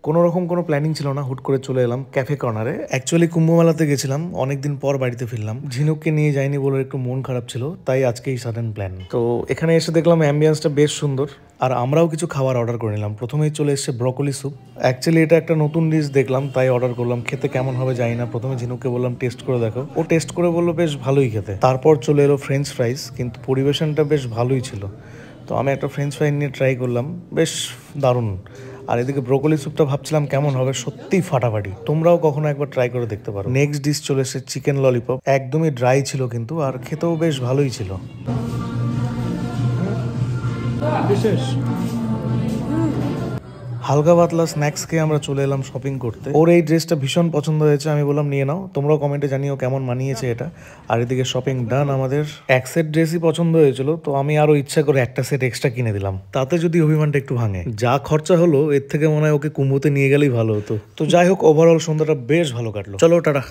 কোনো রকম কোনো প্ল্যানিং ছিল না, হুট করে চলে এলাম ক্যাফে কর্নারে। অ্যাকচুয়ালি কুম্ভমেলাতে গেছিলাম, অনেকদিন পর বাড়িতে ফিরলাম। ঝিনুককে নিয়ে যাইনি বলে একটু মন খারাপ ছিল, তাই আজকেই সাডেন প্ল্যান। তো এখানে এসে দেখলাম অ্যাম্বিয়েন্সটা বেশ সুন্দর, আর আমরাও কিছু খাবার অর্ডার করে নিলাম। প্রথমেই চলে এসেছে ব্রকলি স্যুপ। অ্যাকচুয়ালি এটা একটা নতুন ডিশ দেখলাম, তাই অর্ডার করলাম। খেতে কেমন হবে জানি না, প্রথমে ঝিনুককে বললাম টেস্ট করে দেখো, ও টেস্ট করে বললো বেশ ভালোই খেতে। তারপর চলে এলো ফ্রেঞ্চ ফ্রাইস, কিন্তু পরিবেশনটা বেশ ভালোই ছিল। তো আমি একটা ফ্রেঞ্চ ফ্রাই নিয়ে ট্রাই করলাম, বেশ দারুণ। আর এদিকে ব্রোকলি স্যুপটা ভাবছিলাম কেমন হবে, সত্যিই ফাটাফাটি। তোমরাও কখনো একবার ট্রাই করে দেখতে পারো। নেক্সট ডিশ চলে এসেছে চিকেন ললিপপ। একদমই ড্রাই ছিল কিন্তু, আর খেতেও বেশ ভালোই ছিল। বিশেষ হালকা পাতলা স্ন্যাক্স খেয়ে আমরা চলে এলাম শপিং করতে। ওর এই ড্রেসটা ভীষণ পছন্দ হয়েছে, আমি বললাম নিয়ে নাও। তোমরাও কমেন্টে জানিও কেমন মানিয়েছে এটা। আর এদিকে শপিং ডান আমাদের। এক সেট ড্রেসই পছন্দ হয়েছিল, তো আমি আরো ইচ্ছা করে একটা সেট এক্সট্রা কিনে দিলাম, তাতে যদি অভিমানটা একটু ভাঙে। যা খরচা হলো এর থেকে মনে হয় ওকে কুম্ভতে নিয়ে গেলেই ভালো হতো। তো যাই হোক, ওভারঅল সন্ধ্যাটা বেশ ভালো কাটলো। চলো টাটা।